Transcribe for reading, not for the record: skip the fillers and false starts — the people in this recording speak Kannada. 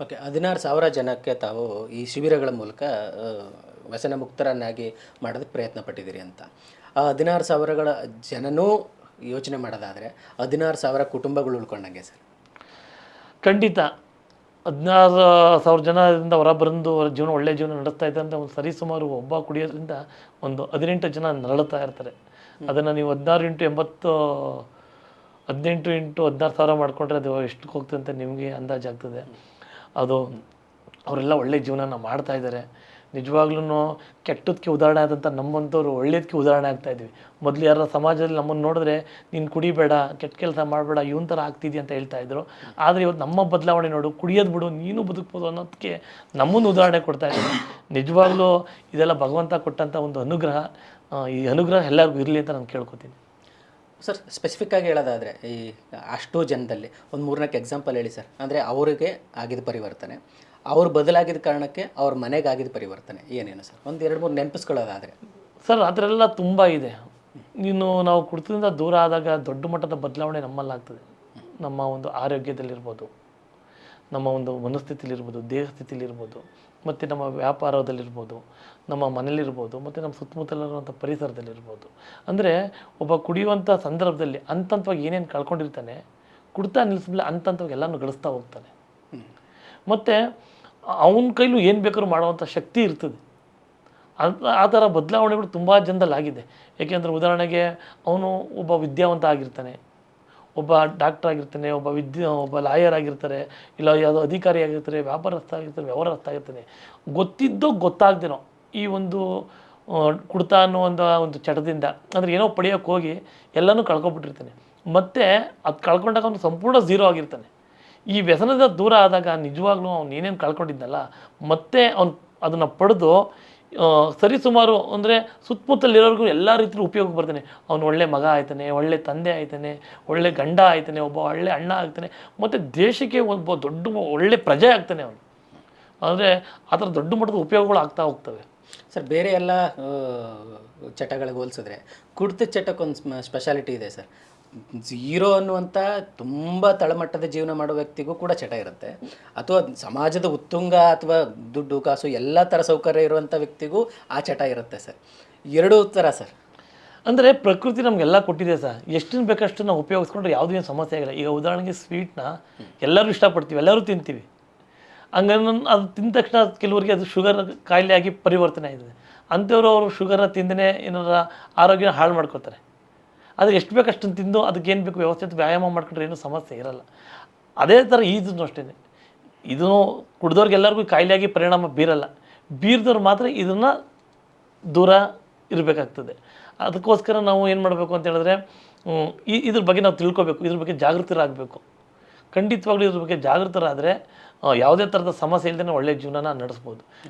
ಓಕೆ. 16,000 ಜನಕ್ಕೆ ತಾವು ಈ ಶಿಬಿರಗಳ ಮೂಲಕ ಅ, ವ್ಯಸನ ಮುಕ್ತರನ್ನಾಗಿ ಮಾಡೋದಕ್ಕೆ ಪ್ರಯತ್ನ ಪಟ್ಟಿದ್ದೀರಿ ಅಂತ. ಆ 16,000ಗಳ ಜನನೂ ಯೋಚನೆ ಮಾಡೋದಾದರೆ 16,000 ಕುಟುಂಬಗಳು ಉಳ್ಕೊಂಡಂಗೆ ಸರ್. ಖಂಡಿತ 16,000 ಜನದಿಂದ ಹೊರಬಂದು ಅವ್ರ ಜೀವನ ಒಳ್ಳೆಯ ಜೀವನ ನಡೆಸ್ತಾ ಇದ್ದಾರೆ ಅಂತ ಒಂದು ಸರಿಸುಮಾರು ಒಬ್ಬ ಕುಡಿಯೋದ್ರಿಂದ ಒಂದು 18 ಜನ ನರಳುತ್ತಾ ಇರ್ತಾರೆ. ಅದನ್ನು ನೀವು 18 ಇಂಟು 16,000 ಮಾಡಿಕೊಂಡ್ರೆ ಅದು ಎಷ್ಟಕ್ಕೆ ಹೋಗ್ತದೆ ಅಂತ ನಿಮಗೆ ಅಂದಾಜಾಗ್ತದೆ. ಅದು ಅವರೆಲ್ಲ ಒಳ್ಳೆಯ ಜೀವನನ ಮಾಡ್ತಾ ಇದ್ದಾರೆ. ನಿಜವಾಗ್ಲೂ ಕೆಟ್ಟದಕ್ಕೆ ಉದಾಹರಣೆ ಆದಂಥ ನಮ್ಮಂಥವ್ರು ಒಳ್ಳೇದಕ್ಕೆ ಉದಾಹರಣೆ ಆಗ್ತಾಯಿದ್ವಿ. ಮೊದಲು ಯಾರ ಸಮಾಜದಲ್ಲಿ ನಮ್ಮನ್ನು ನೋಡಿದ್ರೆ ನೀನು ಕುಡಿಬೇಡ, ಕೆಟ್ಟ ಕೆಲಸ ಮಾಡಬೇಡ, ಇವನ್ ಥರ ಆಗ್ತಿದ್ಯಾ ಅಂತ ಹೇಳ್ತಾಯಿದ್ರು. ಆದರೆ ಇವತ್ತು ನಮ್ಮ ಬದಲಾವಣೆ ನೋಡು, ಕುಡಿಯೋದು ಬಿಡು, ನೀನು ಬದುಕ್ಬೋದು ಅನ್ನೋದಕ್ಕೆ ನಮ್ಮನ್ನು ಉದಾಹರಣೆ ಕೊಡ್ತಾ ಇದ್ದಾರೆ. ನಿಜವಾಗ್ಲೂ ಇದೆಲ್ಲ ಭಗವಂತ ಕೊಟ್ಟಂಥ ಒಂದು ಅನುಗ್ರಹ. ಈ ಅನುಗ್ರಹ ಎಲ್ಲರಿಗೂ ಇರಲಿ ಅಂತ ನಾನು ಕೇಳ್ಕೊತೀನಿ. ಸರ್, ಸ್ಪೆಸಿಫಿಕ್ಕಾಗಿ ಹೇಳೋದಾದರೆ ಈ ಅಷ್ಟು ಜನದಲ್ಲಿ ಒಂದು 3-4 ಎಕ್ಸಾಂಪಲ್ ಹೇಳಿ ಸರ್. ಅಂದರೆ ಅವರಿಗೆ ಆಗಿದ್ದ ಪರಿವರ್ತನೆ, ಅವ್ರು ಬದಲಾಗಿದ್ದ ಕಾರಣಕ್ಕೆ ಅವ್ರ ಮನೆಗೆ ಆಗಿದ್ದ ಪರಿವರ್ತನೆ ಏನೇನು ಸರ್? ಒಂದು 2-3 ನೆನಪಿಸ್ಕೊಳ್ಳೋದಾದರೆ. ಸರ್ ಆ ಥರ ಎಲ್ಲ ತುಂಬ ಇದೆ. ನಾವು ಕುಡಿತದಿಂದ ದೂರ ಆದಾಗ ದೊಡ್ಡ ಮಟ್ಟದ ಬದಲಾವಣೆ ನಮ್ಮಲ್ಲಾಗ್ತದೆ. ನಮ್ಮ ಒಂದು ಆರೋಗ್ಯದಲ್ಲಿರ್ಬೋದು, ನಮ್ಮ ಒಂದು ಮನಸ್ಥಿತಿಲಿರ್ಬೋದು, ದೇಹ ಸ್ಥಿತಿಲಿರ್ಬೋದು, ಮತ್ತು ನಮ್ಮ ವ್ಯಾಪಾರದಲ್ಲಿರ್ಬೋದು, ನಮ್ಮ ಮನೇಲಿರ್ಬೋದು, ಮತ್ತು ನಮ್ಮ ಸುತ್ತಮುತ್ತಲಿರುವಂಥ ಪರಿಸರದಲ್ಲಿರ್ಬೋದು. ಅಂದರೆ ಒಬ್ಬ ಕುಡಿಯುವಂಥ ಸಂದರ್ಭದಲ್ಲಿ ಹಂತವಾಗಿ ಏನೇನು ಕಳ್ಕೊಂಡಿರ್ತಾನೆ, ಕುಡ್ತಾ ನಿಲ್ಲಿಸ್ಮೇಲೆ ಹಂತವಾಗಿ ಎಲ್ಲನೂ ಗಳಿಸ್ತಾ ಹೋಗ್ತಾನೆ. ಮತ್ತು ಅವನ ಕೈಲೂ ಏನು ಬೇಕಾದ್ರೂ ಮಾಡುವಂಥ ಶಕ್ತಿ ಇರ್ತದೆ. ಆ ಥರ ಬದಲಾವಣೆಗಳು ತುಂಬ ಜನದಲ್ಲಿ ಆಗಿದೆ. ಏಕೆಂದರೆ ಉದಾಹರಣೆಗೆ ಅವನು ಒಬ್ಬ ವಿದ್ಯಾವಂತ ಆಗಿರ್ತಾನೆ, ಒಬ್ಬ ಡಾಕ್ಟರ್ ಆಗಿರ್ತಾನೆ, ಒಬ್ಬ ಲಾಯರ್ ಆಗಿರ್ತಾರೆ, ಇಲ್ಲ ಯಾವುದೋ ಅಧಿಕಾರಿ ಆಗಿರ್ತಾರೆ, ವ್ಯಾಪಾರಸ್ಥ ಆಗಿರ್ತಾರೆ, ವ್ಯವಹಾರಸ್ಥ ಆಗಿರ್ತಾನೆ. ಗೊತ್ತಿದ್ದೋ ಗೊತ್ತಾಗ್ದೇನೋ ಈ ಒಂದು ಕುಡ್ತಾ ಅನ್ನೋ ಒಂದು ಚಟದಿಂದ ಅಂದರೆ ಏನೋ ಪಡೆಯೋಕ್ಕೆ ಹೋಗಿ ಎಲ್ಲನೂ ಕಳ್ಕೊಬಿಟ್ಟಿರ್ತಾನೆ. ಮತ್ತು ಅದು ಕಳ್ಕೊಂಡಾಗ ಅವನು ಸಂಪೂರ್ಣ ಝೀರೋ ಆಗಿರ್ತಾನೆ. ಈ ವ್ಯಸನದ ದೂರ ಆದಾಗ ನಿಜವಾಗ್ಲೂ ಅವ್ನು ಏನೇನು ಕಳ್ಕೊಂಡಿದ್ದಲ್ಲ, ಮತ್ತೆ ಅವ್ನು ಅದನ್ನು ಪಡೆದು ಸರಿಸುಮಾರು ಅಂದರೆ ಸುತ್ತಮುತ್ತಲಿರೋರಿಗೂ ಎಲ್ಲ ರೀತಿಯಲ್ಲೂ ಉಪಯೋಗ ಬರ್ತಾನೆ. ಅವನು ಒಳ್ಳೆ ಮಗ ಆಯ್ತಾನೆ, ಒಳ್ಳೆ ತಂದೆ ಆಯ್ತಾನೆ, ಒಳ್ಳೆ ಗಂಡ ಆಯ್ತಾನೆ, ಒಬ್ಬ ಒಳ್ಳೆ ಅಣ್ಣ ಆಗ್ತಾನೆ, ಮತ್ತು ದೇಶಕ್ಕೆ ಒಬ್ಬ ದೊಡ್ಡ ಒಳ್ಳೆ ಪ್ರಜೆ ಆಗ್ತಾನೆ ಅವನು. ಅಂದರೆ ಆ ಥರ ದೊಡ್ಡ ಮಟ್ಟದ ಉಪಯೋಗಗಳು ಆಗ್ತಾ ಹೋಗ್ತವೆ. ಸರ್, ಬೇರೆ ಎಲ್ಲ ಚಟಗಳಿಗೆ ಹೋಲಿಸಿದ್ರೆ ಕುಡಿತದ ಚಟಕ್ಕೊಂದು ಸ್ಪೆಷಾಲಿಟಿ ಇದೆ ಸರ್. ಝೀರೋ ಅನ್ನುವಂಥ ತುಂಬ ತಳಮಟ್ಟದ ಜೀವನ ಮಾಡೋ ವ್ಯಕ್ತಿಗೂ ಕೂಡ ಚಟ ಇರುತ್ತೆ, ಅಥವಾ ಸಮಾಜದ ಉತ್ತುಂಗ ಅಥವಾ ದುಡ್ಡು ಕಾಸು ಎಲ್ಲ ಥರ ಸೌಕರ್ಯ ಇರುವಂಥ ವ್ಯಕ್ತಿಗೂ ಆ ಚಟ ಇರುತ್ತೆ ಸರ್. ಎರಡೂ ಥರ ಸರ್. ಅಂದರೆ ಪ್ರಕೃತಿ ನಮಗೆಲ್ಲ ಕೊಟ್ಟಿದೆ ಸರ್. ಎಷ್ಟನ್ನು ಬೇಕಷ್ಟು ನಾವು ಉಪಯೋಗಿಸ್ಕೊಂಡ್ರೆ ಯಾವುದೂ ಏನು ಸಮಸ್ಯೆ ಆಗಿಲ್ಲ. ಈಗ ಉದಾಹರಣೆಗೆ ಸ್ವೀಟ್ನ ಎಲ್ಲರೂ ಇಷ್ಟಪಡ್ತೀವಿ, ಎಲ್ಲರೂ ತಿಂತೀವಿ. ಹಂಗನ್ನು ಅದು ತಿಂದ ತಕ್ಷಣ ಕೆಲವರಿಗೆ ಅದು ಶುಗರ್ ಕಾಯಿಲೆ ಆಗಿ ಪರಿವರ್ತನೆ ಆಗಿದೆ. ಅಂಥವ್ರು ಅವರು ಶುಗರ್ನ ತಿಂದೇ ಏನಾರ ಆರೋಗ್ಯನ ಹಾಳು ಮಾಡ್ಕೋತಾರೆ. ಆದರೆ ಎಷ್ಟು ಬೇಕು ಅಷ್ಟನ್ನು ತಿಂದು ಅದಕ್ಕೇನು ಬೇಕು ವ್ಯವಸ್ಥಿತ ವ್ಯಾಯಾಮ ಮಾಡ್ಕೊಂಡ್ರೆ ಏನೂ ಸಮಸ್ಯೆ ಇರಲ್ಲ. ಅದೇ ಥರ ಇದನ್ನು ಅಷ್ಟೇ. ಇದೂ ಕುಡ್ದವ್ರಿಗೆಲ್ಲರಿಗೂ ಕಾಯಿಲೆಯಾಗಿ ಪರಿಣಾಮ ಬೀರಲ್ಲ. ಬೀರ್ದವ್ರು ಮಾತ್ರ ಇದನ್ನು ದೂರ ಇರಬೇಕಾಗ್ತದೆ. ಅದಕ್ಕೋಸ್ಕರ ನಾವು ಏನು ಮಾಡಬೇಕು ಅಂತ ಹೇಳಿದ್ರೆ, ಇದ್ರ ಬಗ್ಗೆ ನಾವು ತಿಳ್ಕೊಬೇಕು, ಇದ್ರ ಬಗ್ಗೆ ಜಾಗೃತರಾಗಬೇಕು. ಖಂಡಿತವಾಗ್ಲೂ ಇದ್ರ ಬಗ್ಗೆ ಜಾಗೃತರಾದರೆ ಯಾವುದೇ ಥರದ ಸಮಸ್ಯೆ ಇಲ್ಲದೇ ಒಳ್ಳೆಯ ಜೀವನನ ನಡೆಸ್ಬೋದು.